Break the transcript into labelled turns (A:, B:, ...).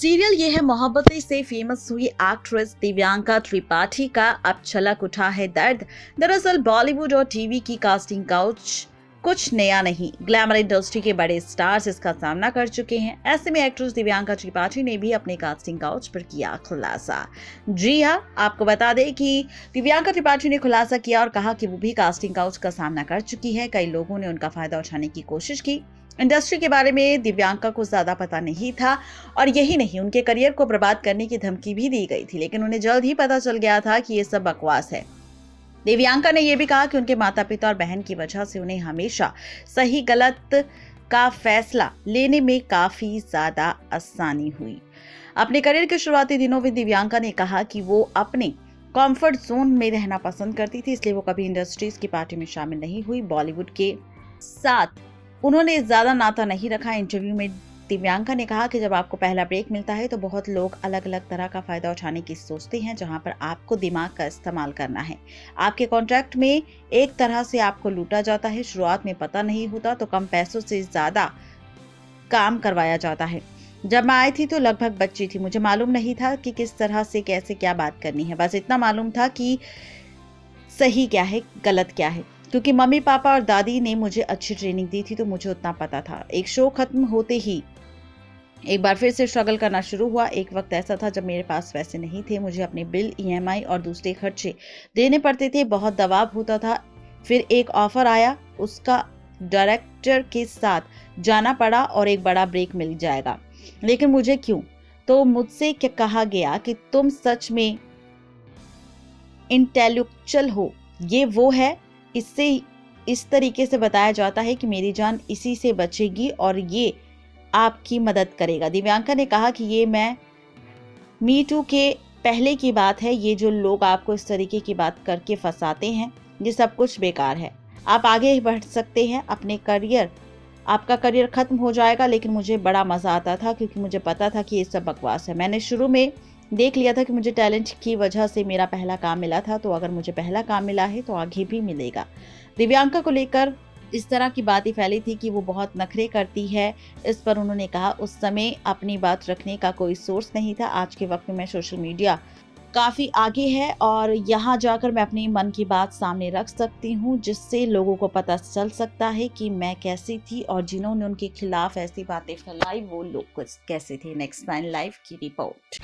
A: Serial ये है मोहब्बतें से फेमस हुई एक्ट्रेस दिव्यांका त्रिपाठी का अब छलक उठा है दर्द। दरअसल बॉलीवुड और टीवी की कास्टिंग काउच कुछ नया नहीं, ग्लैमर इंडस्ट्री के बड़े स्टार्स इसका सामना कर चुके हैं। ऐसे में एक्ट्रेस दिव्यांका त्रिपाठी ने भी अपने कास्टिंग काउच पर किया खुलासा। जी हाँ, आपको बता दें कि दिव्यांका त्रिपाठी ने खुलासा किया और कहा कि वो भी कास्टिंग काउच का सामना कर चुकी है। कई लोगों ने उनका फायदा उठाने की कोशिश की। इंडस्ट्री के बारे में दिव्यांका को ज्यादा पता नहीं था और यही नहीं, उनके करियर को बर्बाद करने की धमकी भी दी गई थी, लेकिन उन्हें जल्द ही पता चल गया था कि ये सब बकवास है। दिव्यांका ने यह भी कहा कि उनके माता पिता और बहन की वजह से उन्हें हमेशा सही गलत का फैसला लेने में काफी ज्यादा आसानी हुई। अपने करियर के शुरुआती दिनों में दिव्यांका ने कहा कि वो अपने कंफर्ट जोन में रहना पसंद करती थी, इसलिए वो कभी इंडस्ट्रीज की पार्टी में शामिल नहीं हुई। बॉलीवुड के साथ उन्होंने ज्यादा नाता नहीं रखा। इंटरव्यू में दिव्यांका ने कहा कि जब आपको पहला ब्रेक मिलता है तो बहुत लोग अलग अलग तरह का फायदा उठाने की सोचते हैं, जहां पर आपको दिमाग का इस्तेमाल करना है। आपके कॉन्ट्रैक्ट में एक तरह से आपको लूटा जाता है। शुरुआत में पता नहीं होता तो कम पैसों से ज्यादा काम करवाया जाता है। जब मैं आई थी तो लगभग बच्ची थी, मुझे मालूम नहीं था कि किस तरह से कैसे क्या बात करनी है। बस इतना मालूम था कि सही क्या है गलत क्या है, क्योंकि मम्मी पापा और दादी ने मुझे अच्छी ट्रेनिंग दी थी, तो मुझे उतना पता था। एक शो खत्म होते ही एक बार फिर से स्ट्रगल करना शुरू हुआ। एक वक्त ऐसा था जब मेरे पास पैसे नहीं थे, मुझे अपने बिल, ईएमआई और दूसरे खर्चे देने पड़ते थे, बहुत दबाव होता था। फिर एक ऑफर आया, उसका डायरेक्टर के साथ जाना पड़ा और एक बड़ा ब्रेक मिल जाएगा। लेकिन मुझे क्यों? तो मुझसे क्या कहा गया कि तुम सच में इंटेलेक्चुअल हो, ये वो है। इससे इस तरीके से बताया जाता है कि मेरी जान इसी से बचेगी और ये आपकी मदद करेगा। दिव्यांका ने कहा कि ये मी टू के पहले की बात है। ये जो लोग आपको इस तरीके की बात करके फंसाते हैं, ये सब कुछ बेकार है। आप आगे बढ़ सकते हैं अपने करियर, आपका करियर खत्म हो जाएगा। लेकिन मुझे बड़ा मजा आता था क्योंकि मुझे पता था कि ये सब बकवास है। मैंने शुरू में देख लिया था कि मुझे टैलेंट की वजह से मेरा पहला काम मिला था, तो अगर मुझे पहला काम मिला है तो आगे भी मिलेगा। दिव्यांका को लेकर इस तरह की बातें फैली थी कि वो बहुत नखरे करती है। इस पर उन्होंने कहा, उस समय अपनी बात रखने का कोई सोर्स नहीं था। आज के वक्त में मैं सोशल मीडिया काफी आगे है और यहाँ जाकर मैं अपने मन की बात सामने रख सकती हूँ, जिससे लोगों को पता चल सकता है कि मैं कैसी थी और जिन्होंने उनके खिलाफ ऐसी बातें फैलाई वो लोग कैसे थे। नेक्स्ट 9 लाइव की रिपोर्ट।